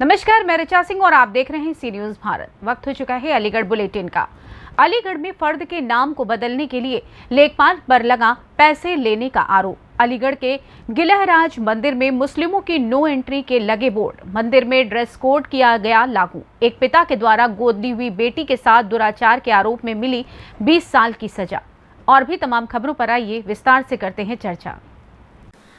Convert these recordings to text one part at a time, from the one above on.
नमस्कार, मैं ऋचा सिंह और आप देख रहे हैं सी न्यूज भारत। वक्त हो चुका है अलीगढ़ बुलेटिन का। अलीगढ़ में फर्द के नाम को बदलने के लिए लेखपाल पर लगा पैसे लेने का आरोप। अलीगढ़ के गिलहराज मंदिर में मुस्लिमों की नो एंट्री के लगे बोर्ड। मंदिर में ड्रेस कोड किया गया लागू। एक पिता के द्वारा गोद ली हुई बेटी के साथ दुराचार के आरोप में मिली 20 साल की सजा। और भी तमाम खबरों पर आइए विस्तार से करते हैं चर्चा।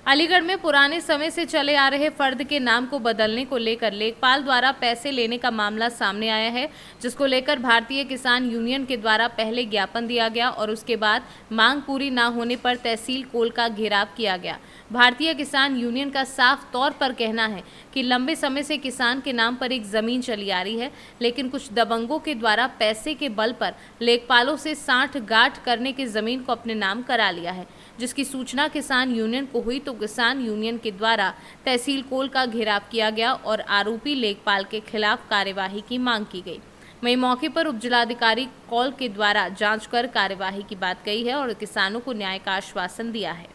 अलीगढ़ में पुराने समय से चले आ रहे फर्द के नाम को बदलने को लेकर लेखपाल द्वारा पैसे लेने का मामला सामने आया है, जिसको लेकर भारतीय किसान यूनियन के द्वारा पहले ज्ञापन दिया गया और उसके बाद मांग पूरी न होने पर तहसील कोल का घेराव किया गया। भारतीय किसान यूनियन का साफ तौर पर कहना है कि लंबे समय से किसान के नाम पर एक जमीन चली आ रही है, लेकिन कुछ दबंगों के द्वारा पैसे के बल पर लेखपालों से साठ गांठ करने की जमीन को अपने नाम करा लिया है, जिसकी सूचना किसान यूनियन को हुई तो किसान यूनियन के द्वारा तहसील कोल का घेराव किया गया और आरोपी लेखपाल के खिलाफ कार्यवाही की मांग की गई। वहीं मौके पर उपजिलाधिकारी कौल के द्वारा जांच कर कार्यवाही की बात कही है और किसानों को न्याय का आश्वासन दिया है।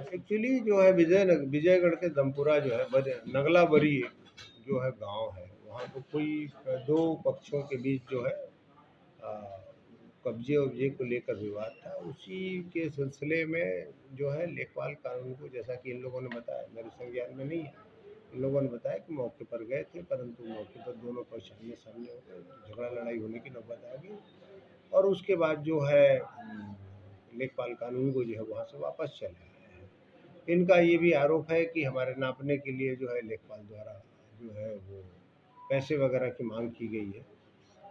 एक्चुअली जो है विजयगढ़ के दमपुरा जो है नगला बरी जो है गांव है, वहाँ तो कोई दो पक्षों के बीच जो है कब्जे वब्जे को लेकर विवाद था। उसी के सिलसिले में जो है लेखपाल कानून को, जैसा कि इन लोगों ने बताया, मेरे संज्ञान में नहीं है, इन लोगों ने बताया कि मौके पर गए थे, परंतु मौके पर दोनों पक्ष आमने सामने हो गए, झगड़ा लड़ाई होने की नौबत आ गई और उसके बाद जो है लेखपाल कानून को जो है वहाँ से वापस चले आए हैं। इनका ये भी आरोप है कि हमारे नापने के लिए जो है लेखपाल द्वारा जो है वो पैसे वगैरह की मांग की गई है,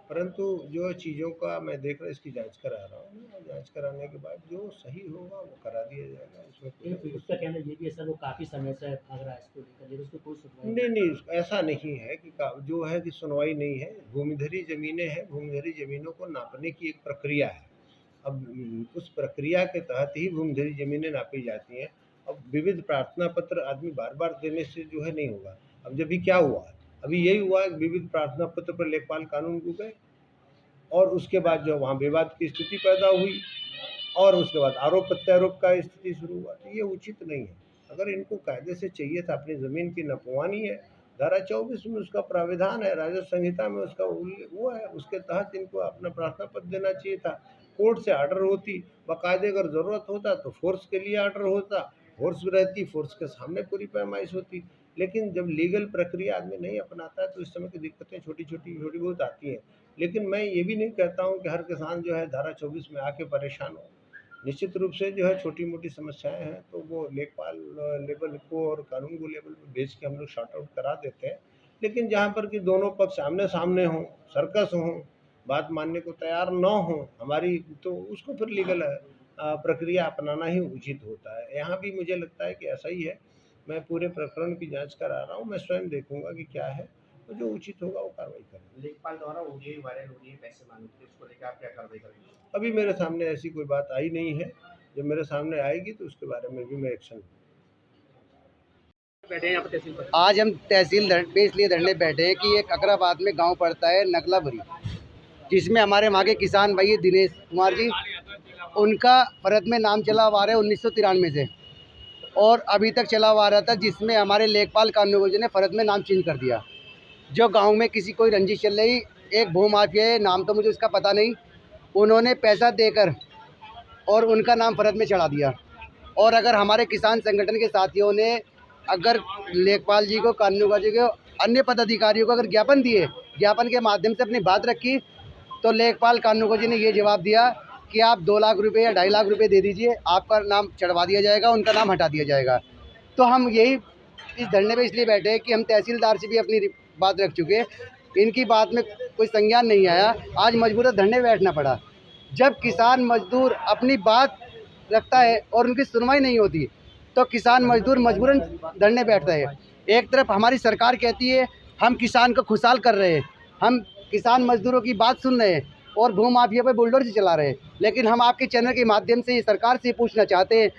परंतु जो चीज़ों का मैं देख रहा इसकी जांच करा रहा हूँ। जांच कराने के बाद जो सही होगा वो करा दिया जाएगा। इसमें उसका कहना ये भी है सर, वो काफ़ी समय से भाग रहा है इसको लेकर, लेकिन उसको कोई सुनवाई नहीं, ऐसा नहीं है कि जो है कि सुनवाई नहीं है। भूमिधरी ज़मीनें हैं, भूमिधरी ज़मीनों को नापने की एक प्रक्रिया है। अब उस प्रक्रिया के तहत ही भूमिधरी ज़मीनें नापी जाती हैं। अब विविध प्रार्थना पत्र आदमी बार बार देने से जो है नहीं होगा। अब जब भी क्या हुआ, अभी यही हुआ कि विविध प्रार्थना पत्र पर लेखपाल कानून को गए और उसके बाद जो वहाँ विवाद की स्थिति पैदा हुई और उसके बाद आरोप प्रत्यारोप का स्थिति शुरू हुआ। तो ये उचित नहीं है। अगर इनको कायदे से चाहिए था, अपनी ज़मीन की नपवानी है, धारा 24 में उसका प्राविधान है, राजस्व संहिता में उसका वो है, उसके तहत इनको अपना प्रार्थना पत्र देना चाहिए था। कोर्ट से आर्डर होती, बाकायदे अगर ज़रूरत होता तो फोर्स के लिए आर्डर होता, फोर्स रहती, फोर्स के सामने पूरी पैमाइश होती। लेकिन जब लीगल प्रक्रिया आदमी नहीं अपनाता है तो इस समय की दिक्कतें छोटी बहुत आती हैं। लेकिन मैं ये भी नहीं कहता हूँ कि हर किसान जो है धारा 24 में आके परेशान हो। निश्चित रूप से जो है छोटी मोटी समस्याएं हैं तो वो लेखपाल लेवल को और कानून को लेवल पे भेज के हम लोग शॉर्ट आउट करा देते हैं। लेकिन जहाँ पर कि दोनों पक्ष आमने सामने हों, सर्कस हों, बात मानने को तैयार न हों हमारी, तो उसको फिर लीगल प्रक्रिया अपनाना ही उचित होता है। यहाँ भी मुझे लगता है कि ऐसा ही है। मैं पूरे प्रकरण की जांच करा रहा हूँ, मैं स्वयं देखूंगा कि क्या है, तो जो उचित होगा वो कार्रवाई करेंगे। लेखपाल द्वारा ऑडियो वायरल हो रही है, पैसे मांगने के, उसको लेकर आप क्या कार्रवाई करेंगे? अभी मेरे सामने ऐसी कोई बात आई नहीं है। जब मेरे सामने आएगी तो उसके बारे में भी मैं एक्शन बैठे हैं यहाँ पर तहसील पर। आज हम तहसील पे इसलिए धरने बैठे हैं कि एक अकराबाद में गांव पड़ता है नगलाबरी, जिसमें हमारे वहाँ के किसान भाई दिनेश कुमार जी, उनका फर्द में नाम चला हुआ है 1993 से और अभी तक चला हुआ रहा था, जिसमें हमारे लेखपाल कानून ने फर्द में नाम चेंज कर दिया। जो गांव में किसी कोई रंजिश चल रही, एक भूमाफिया है, नाम तो मुझे उसका पता नहीं, उन्होंने पैसा देकर और उनका नाम फर्द में चढ़ा दिया। और अगर हमारे किसान संगठन के साथियों ने अगर लेखपाल जी को, कानूनगो जी को, अन्य पदाधिकारियों को अगर ज्ञापन दिए, ज्ञापन के माध्यम से अपनी बात रखी, तो लेखपाल कानूनगो जी ने ये जवाब दिया कि आप 2 लाख रुपए या 2.5 लाख रुपए दे दीजिए, आपका नाम चढ़वा दिया जाएगा, उनका नाम हटा दिया जाएगा। तो हम यही इस धरने पे इसलिए बैठे हैं कि हम तहसीलदार से भी अपनी बात रख चुके हैं, इनकी बात में कोई संज्ञान नहीं आया। आज मजबूरन धरने बैठना पड़ा। जब किसान मजदूर अपनी बात रखता है और उनकी सुनवाई नहीं होती तो किसान मजदूर मजबूरन धरने बैठता है। एक तरफ हमारी सरकार कहती है हम किसान को खुशहाल कर रहे हैं, हम किसान मजदूरों की बात सुन रहे हैं और भूमाफिया पे बुलडोजर चला रहे हैं, लेकिन हम आपके चैनल के माध्यम से सरकार से पूछना चाहते हैं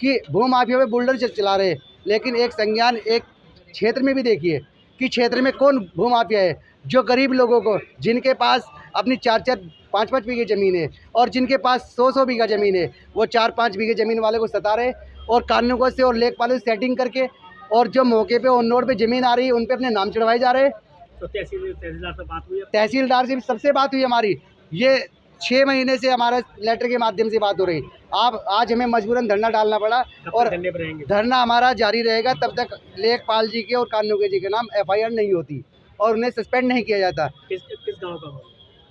कि भूमाफिया पे बुलडोजर चला रहे हैं, लेकिन एक संज्ञान एक क्षेत्र में भी देखिए कि क्षेत्र में कौन भूमाफिया है, जो गरीब लोगों को, जिनके पास अपनी 4-4, 5-5 बीघे ज़मीन है और जिनके पास 100-100 बीघा ज़मीन है, वो 4-5 बीघे ज़मीन वाले को सता रहे और कानूनगो से और लेखपालों से सेटिंग करके और जो मौके पे ऑन रोड पे ज़मीन आ रही है उन पे अपने नाम चढ़वाए जा रहे हैं। तो तहसीलदार से बात हुई है? तहसीलदार से भी सबसे बात हुई हमारी, ये 6 महीने से हमारा लेटर के माध्यम से बात हो रही। आप आज हमें मजबूरन धरना डालना पड़ा और धरने पर रहेंगे? धरना हमारा जारी रहेगा तब तक लेखपाल जी के और कानूके जी के नाम FIR नहीं होती और उन्हें सस्पेंड नहीं किया जाता। किस गांव का?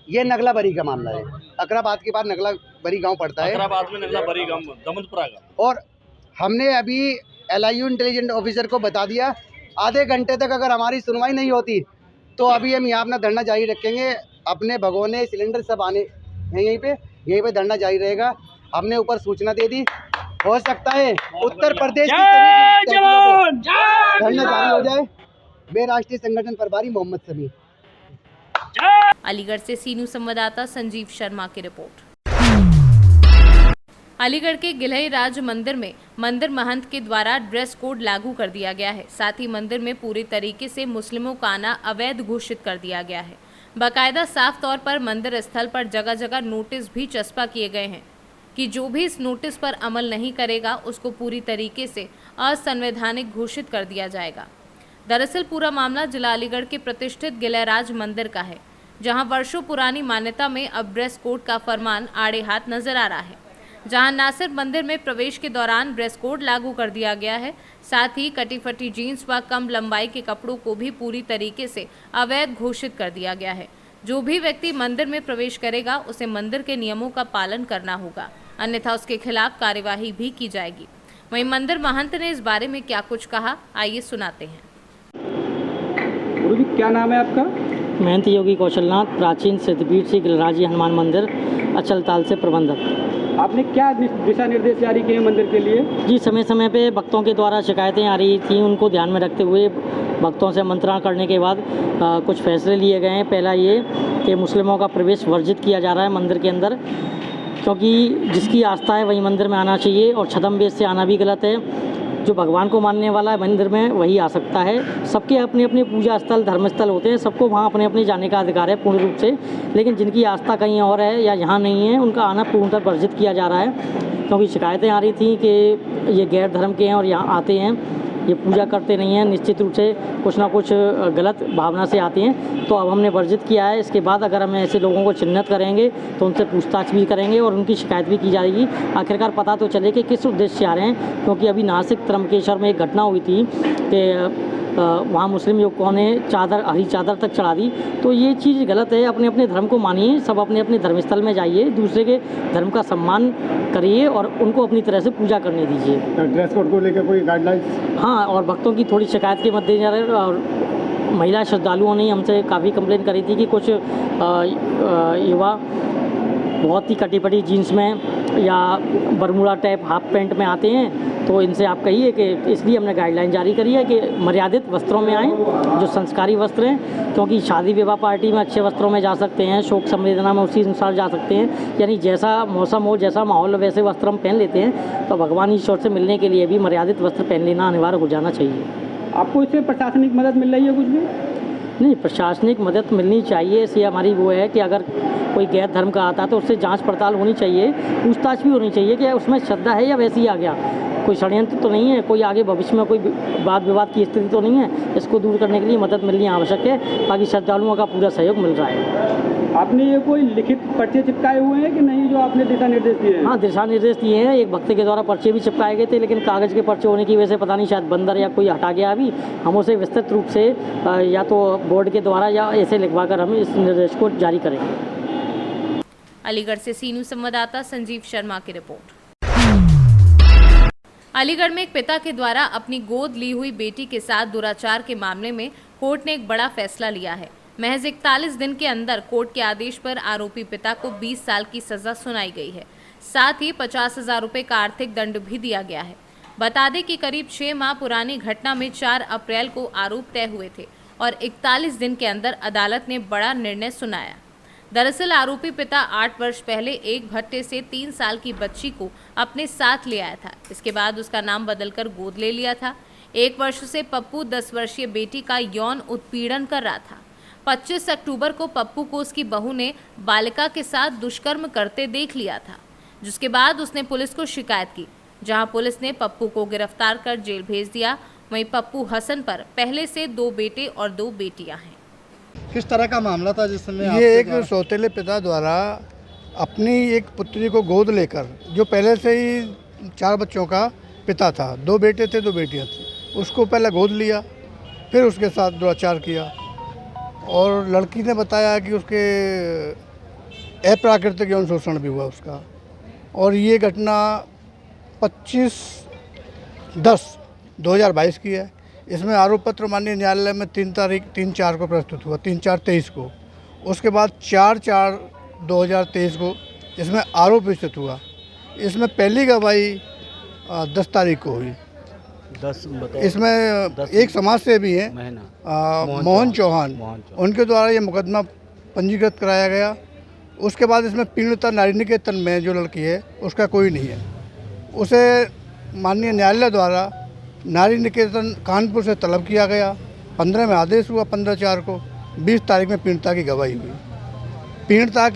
ये नगला बरी का मामला है। अकराबाद के बाद नगला बरी गांव पड़ता है। अकराबाद में नगला बरी गांव, दमनपुरा का। और हमने अभी LIU इंटेलिजेंट ऑफिसर को बता दिया, आधे घंटे तक अगर हमारी सुनवाई नहीं होती तो अभी हम यहाँ अपना धरना जारी रखेंगे। अपने भगोने सिलेंडर सब आने हैं यहीं पे धरना जारी रहेगा। हमने ऊपर सूचना दे दी, हो सकता है उत्तर प्रदेश की सभी धरना जारी हो जाए। वे राष्ट्रीय संगठन प्रभारी मोहम्मद समी। अलीगढ़ से सी न्यूज़ संवाददाता संजीव शर्मा की रिपोर्ट। अलीगढ़ के गिलहरी राज मंदिर में मंदिर महंत के द्वारा ड्रेस कोड लागू कर दिया गया है। साथ ही मंदिर में पूरी तरीके से मुस्लिमों का आना अवैध घोषित कर दिया गया है। बाकायदा साफ तौर पर मंदिर स्थल पर जगह जगह नोटिस भी चस्पा किए गए हैं कि जो भी इस नोटिस पर अमल नहीं करेगा उसको पूरी तरीके से असंवैधानिक घोषित कर दिया जाएगा। दरअसल पूरा मामला जिला अलीगढ़ के प्रतिष्ठित गिलहराज मंदिर का है, जहां वर्षों पुरानी मान्यता में अब ड्रेस कोड का फरमान आड़े हाथ नजर आ रहा है। जहां न सिर्फ मंदिर में प्रवेश के दौरान ड्रेस कोड लागू कर दिया गया है, साथ ही कटी फटी जीन्स व कम लंबाई के कपड़ों को भी पूरी तरीके से अवैध घोषित कर दिया गया है। जो भी व्यक्ति मंदिर में प्रवेश करेगा उसे मंदिर के नियमों का पालन करना होगा, अन्यथा उसके खिलाफ कार्यवाही भी की जाएगी। वहीं मंदिर महंत ने इस बारे में क्या कुछ कहा, आइए सुनाते हैं। गुरु जी, क्या नाम है आपका? महंत योगी कौशलनाथ, प्राचीन सिद्धपीठ श्री गिलराजी हनुमान मंदिर अचलताल से प्रबंधक। आपने क्या दिशा निर्देश जारी किए हैं मंदिर के लिए? जी, समय समय पे भक्तों के द्वारा शिकायतें आ रही थी, उनको ध्यान में रखते हुए भक्तों से मंत्रणा करने के बाद कुछ फैसले लिए गए हैं। पहला ये कि मुस्लिमों का प्रवेश वर्जित किया जा रहा है मंदिर के अंदर, क्योंकि जिसकी आस्था है वही मंदिर में आना चाहिए और छद्म वेश से आना भी गलत है। जो भगवान को मानने वाला है मंदिर में वही आ सकता है। सबके अपने अपने पूजा स्थल धर्मस्थल होते हैं, सबको वहाँ अपने अपने जाने का अधिकार है पूर्ण रूप से, लेकिन जिनकी आस्था कहीं और है या यहाँ नहीं है उनका आना पूर्णतः वर्जित किया जा रहा है। क्योंकि शिकायतें आ रही थी कि ये गैर धर्म के हैं और यहाँ आते हैं, ये पूजा करते नहीं हैं, निश्चित रूप से कुछ ना कुछ गलत भावना से आती हैं। तो अब हमने वर्जित किया है। इसके बाद अगर हम ऐसे लोगों को चिन्हित करेंगे तो उनसे पूछताछ भी करेंगे और उनकी शिकायत भी की जाएगी। आखिरकार पता तो चले कि किस उद्देश्य से आ रहे हैं, क्योंकि अभी नासिक त्रंबकेश्वर में एक घटना हुई थी कि वहाँ मुस्लिम युवकों ने हरी चादर तक चढ़ा दी। तो ये चीज़ गलत है। अपने अपने धर्म को मानिए, सब अपने अपने धर्मस्थल में जाइए, दूसरे के धर्म का सम्मान करिए और उनको अपनी तरह से पूजा करने दीजिए। ड्रेस कोड को लेकर कोई गाइडलाइंस? हाँ, और भक्तों की थोड़ी शिकायत के मद्देनजर और महिला श्रद्धालुओं ने हमसे काफ़ी कंप्लेन करी थी कि कुछ युवा बहुत ही कटी फटी जीन्स में या बरमूडा टाइप हाफ पैंट में आते हैं। तो इनसे आप कहिए कि इसलिए हमने गाइडलाइन जारी करी है कि मर्यादित वस्त्रों में आएँ, जो संस्कारी वस्त्र हैं, क्योंकि शादी विवाह पार्टी में अच्छे वस्त्रों में जा सकते हैं, शोक संवेदना में उसी अनुसार जा सकते हैं। यानी जैसा मौसम हो, जैसा माहौल, वैसे वस्त्र हम पहन लेते हैं। तो भगवान ईश्वर से मिलने के लिए भी मर्यादित वस्त्र पहन लेना अनिवार्य हो जाना चाहिए। आपको इससे प्रशासनिक मदद मिल रही है कुछ भी? नहीं, प्रशासनिक मदद मिलनी चाहिए। इसलिए हमारी वो है कि अगर कोई गैर धर्म का आता है तो उससे जांच पड़ताल होनी चाहिए, पूछताछ भी होनी चाहिए कि उसमें श्रद्धा है या वैसे ही आ गया, कोई षड्यंत्र तो नहीं है, कोई आगे भविष्य में कोई वाद विवाद की स्थिति तो नहीं है। इसको दूर करने के लिए मदद मिलनी आवश्यक है। बाकी श्रद्धालुओं का पूरा सहयोग मिल रहा है। आपने ये कोई लिखित पर्चे चिपकाए हुए हैं कि नहीं, जो आपने दिशा निर्देश दिए हैं? हाँ, दिशा निर्देश दिए हैं। एक भक्त के द्वारा पर्चे भी चिपकाए गए थे, लेकिन कागज़ के पर्चे होने की वजह से पता नहीं शायद बंदर या कोई हटा गया। अभी हम उसे विस्तृत रूप से या तो बोर्ड के द्वारा या ऐसे लिखवा कर हम इस निर्देश को जारी करेंगे। अलीगढ़ से सी न्यूज़ संवाददाता संजीव शर्मा की रिपोर्ट। अलीगढ़ में एक पिता के द्वारा अपनी गोद ली हुई बेटी के साथ दुराचार के मामले में कोर्ट ने एक बड़ा फैसला लिया है। महज 41 दिन के अंदर कोर्ट के आदेश पर आरोपी पिता को 20 साल की सजा सुनाई गई है। साथ ही 50,000 रुपये का आर्थिक दंड भी दिया गया है। बता दें कि करीब 6 माह पुरानी घटना में 4 अप्रैल को आरोप तय हुए थे और 41 दिन के अंदर अदालत ने बड़ा निर्णय सुनाया। दरअसल आरोपी पिता 8 वर्ष पहले एक भट्टे से 3 साल की बच्ची को अपने साथ ले आया था। इसके बाद उसका नाम बदलकर गोद ले लिया था। 1 वर्ष से पप्पू 10 वर्षीय बेटी का यौन उत्पीड़न कर रहा था। 25 अक्टूबर को पप्पू को उसकी बहू ने बालिका के साथ दुष्कर्म करते देख लिया था, जिसके बाद उसने पुलिस को शिकायत की, जहां पुलिस ने पप्पू को गिरफ्तार कर जेल भेज दिया वहीं पप्पू हसन पर पहले से 2 बेटे और 2 बेटियां हैं। किस तरह का मामला था जिस समय ये एक सौतेले पिता द्वारा अपनी एक पुत्री को गोद लेकर, जो पहले से ही 4 बच्चों का पिता था, 2 बेटे थे 2 बेटियां थी, उसको पहले गोद लिया, फिर उसके साथ दुराचार किया। और लड़की ने बताया कि उसके अप्राकृतिक यौन शोषण भी हुआ उसका। और ये घटना 25/10/2022 की है। इसमें आरोप पत्र माननीय न्यायालय में 3/4 को प्रस्तुत हुआ, 3/4/23 को। उसके बाद 4/4/2023 को इसमें आरोप विस्तृत हुआ। इसमें पहली गवाही 10 तारीख को हुई। इसमें एक समाज सेवी हैं मोहन चौहान, उनके द्वारा ये मुकदमा पंजीकृत कराया गया। उसके बाद इसमें पीड़िता नारी निकेतन में जो लड़की है उसका कोई नहीं है। उसे माननीय न्यायालय द्वारा नारी निकेतन कानपुर से तलब किया गया। 15 में आदेश हुआ, 15/4 को। 20 तारीख में पीड़िता की गवाही हुई। पीड़िता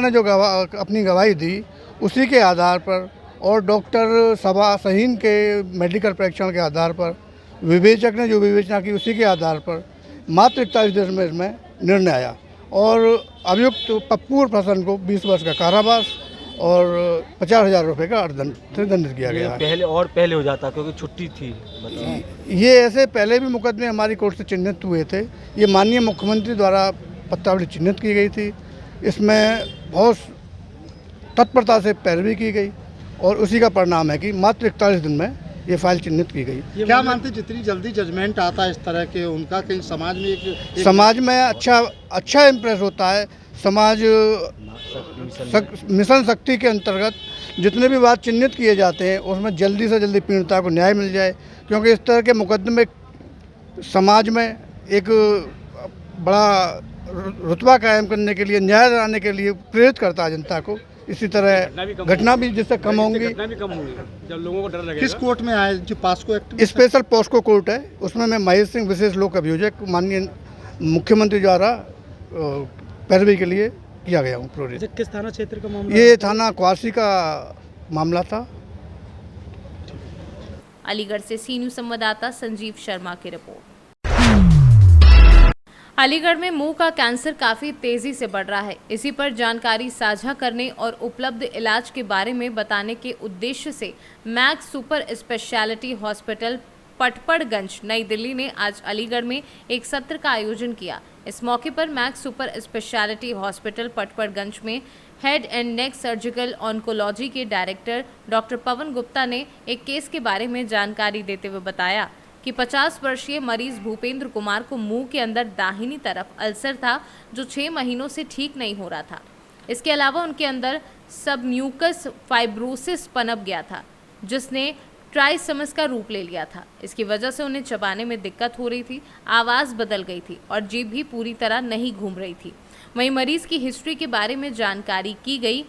ने जो अपनी गवाही दी उसी के आधार पर और डॉक्टर सभा सहीन के मेडिकल परीक्षण के आधार पर विवेचक ने जो विवेचना की उसी के आधार पर मात्र 41 दिन में इसमें निर्णय आया और अभियुक्त पप्पू और हसन को 20 वर्ष का कारावास और 50,000 रुपये का अर्थदंड से दंडित किया गया। पहले हो जाता क्योंकि छुट्टी थी। ये ऐसे पहले भी मुकदमे हमारी कोर्ट से चिन्हित हुए थे। ये माननीय मुख्यमंत्री द्वारा पत्रावली चिन्हित की गई थी। इसमें बहुत तत्परता से पैरवी की गई और उसी का परिणाम है कि मात्र 41 दिन में ये फाइल चिन्हित की गई। क्या मानते जितनी जल्दी जजमेंट आता है इस तरह के, उनका कहीं समाज में एक समाज में अच्छा इम्प्रेस होता है। समाज मिशन शक्ति के अंतर्गत जितने भी बात चिन्हित किए जाते हैं उसमें जल्दी से जल्दी पीड़िता को न्याय मिल जाए, क्योंकि इस तरह के मुकदमे समाज में एक बड़ा रुतबा कायम करने के लिए, न्याय दिलाने के लिए प्रेरित करता है जनता को। इसी तरह घटना भी जिससे कम होंगी, जब लोगों को डर लगेगा। किस कोर्ट में आए जो POCSO act? Special POCSO court है, उसमें मैं महेश सिंह विशेष लोक अभियोजक माननीय मुख्यमंत्री द्वारा पैरवी के लिए किया गया हूँ प्रोजेक्ट। किस थाना क्षेत्र का मामला? ये थाना क्वासी का मामला था। अलीगढ़ से सी न्यूज़ संवाददाता संजीव शर्मा की रिपोर्ट। अलीगढ़ में मुंह का कैंसर काफ़ी तेज़ी से बढ़ रहा है। इसी पर जानकारी साझा करने और उपलब्ध इलाज के बारे में बताने के उद्देश्य से max super speciality hospital Patparganj नई दिल्ली ने आज अलीगढ़ में एक सत्र का आयोजन किया। इस मौके पर Max super speciality hospital Patparganj में head and neck surgical oncology के डायरेक्टर डॉक्टर पवन गुप्ता ने एक केस के बारे में जानकारी देते हुए बताया कि 50 वर्षीय मरीज भूपेंद्र कुमार को मुंह के अंदर दाहिनी तरफ अल्सर था, जो 6 महीनों से ठीक नहीं हो रहा था। इसके अलावा उनके अंदर सबम्यूकस फाइब्रोसिस पनप गया था, जिसने ट्राइसमस का रूप ले लिया था। इसकी वजह से उन्हें चबाने में दिक्कत हो रही थी, आवाज़ बदल गई थी और जीभ भी पूरी तरह नहीं घूम रही थी। वहीं मरीज की हिस्ट्री के बारे में जानकारी की गई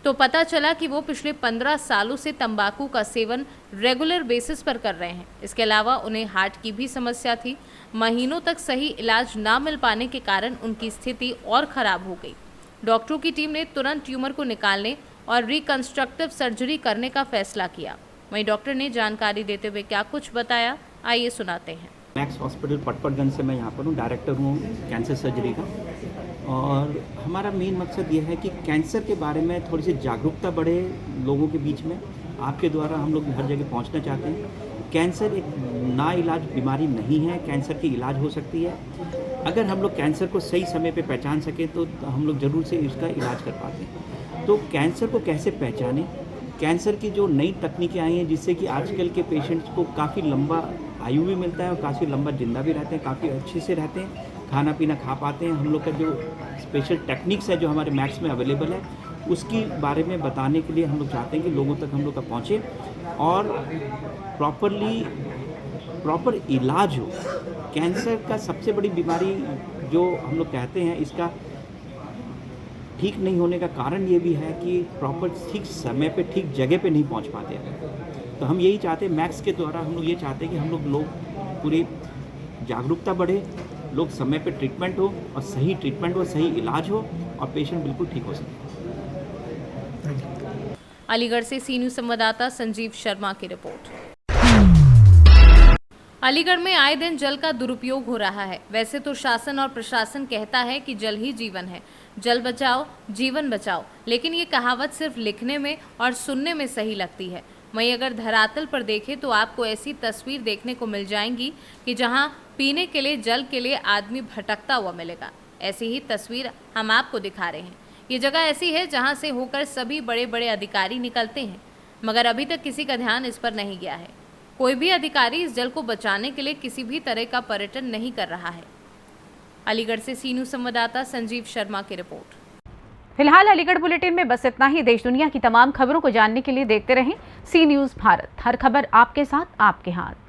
तो पता चला कि वो पिछले 15 सालों से तंबाकू का सेवन रेगुलर बेसिस पर कर रहे हैं। इसके अलावा उन्हें हार्ट की भी समस्या थी। महीनों तक सही इलाज ना मिल पाने के कारण उनकी स्थिति और ख़राब हो गई। डॉक्टरों की टीम ने तुरंत ट्यूमर को निकालने और रिकंस्ट्रक्टिव सर्जरी करने का फैसला किया। वहीं डॉक्टर ने जानकारी देते हुए क्या कुछ बताया, आइए सुनाते हैं। मैक्स हॉस्पिटल पटपड़गंज से मैं यहाँ पर हूँ, डायरेक्टर हूँ कैंसर सर्जरी का। और हमारा मेन मकसद ये है कि कैंसर के बारे में थोड़ी सी जागरूकता बढ़े लोगों के बीच में। आपके द्वारा हम लोग हर जगह पहुँचना चाहते हैं। कैंसर एक नाइलाज बीमारी नहीं है, कैंसर की इलाज हो सकती है। अगर हम लोग कैंसर को सही समय पे पहचान सकें तो हम लोग ज़रूर से इसका इलाज कर पाते हैं। तो कैंसर को कैसे पहचानें, कैंसर की जो नई तकनीकें आई हैं जिससे कि आजकल के पेशेंट्स को काफ़ी लंबा आयु भी मिलता है और काफ़ी लंबा जिंदा भी रहते हैं, काफ़ी अच्छे से रहते हैं, खाना पीना खा पाते हैं। हम लोग का जो स्पेशल टेक्निक्स है जो हमारे मैक्स में अवेलेबल है उसकी बारे में बताने के लिए हम लोग चाहते हैं कि लोगों तक हम लोग का पहुँचे और प्रॉपर इलाज हो। कैंसर का सबसे बड़ी बीमारी जो हम लोग कहते हैं, इसका ठीक नहीं होने का कारण ये भी है कि प्रॉपर ठीक समय पे ठीक जगह पे नहीं पहुंच पाते हैं। तो हम यही चाहते हैं, मैक्स के द्वारा हम लोग ये चाहते हैं कि हम लोग पूरी जागरूकता बढ़े, लोग समय पे ट्रीटमेंट हो और सही ट्रीटमेंट हो, सही इलाज हो और पेशेंट बिल्कुल ठीक हो सके। अलीगढ़ से सी न्यूज़ संवाददाता संजीव शर्मा की रिपोर्ट। अलीगढ़ में आए दिन जल का दुरुपयोग हो रहा है। वैसे तो शासन और प्रशासन कहता है कि जल ही जीवन है, जल बचाओ जीवन बचाओ, लेकिन ये कहावत सिर्फ लिखने में और सुनने में सही लगती है। वहीं अगर धरातल पर देखें तो आपको ऐसी तस्वीर देखने को मिल जाएंगी कि जहां पीने के लिए जल के लिए आदमी भटकता हुआ मिलेगा। ऐसी ही तस्वीर हम आपको दिखा रहे हैं। ये जगह ऐसी है जहां से होकर सभी बड़े बड़े अधिकारी निकलते हैं, मगर अभी तक किसी का ध्यान इस पर नहीं गया है। कोई भी अधिकारी इस जल को बचाने के लिए किसी भी तरह का पर्यटन नहीं कर रहा है। अलीगढ़ से सी न्यूज़ संवाददाता संजीव शर्मा की रिपोर्ट। फिलहाल अलीगढ़ बुलेटिन में बस इतना ही। देश दुनिया की तमाम खबरों को जानने के लिए देखते रहें सी न्यूज़ भारत। हर खबर आपके साथ, आपके हाथ।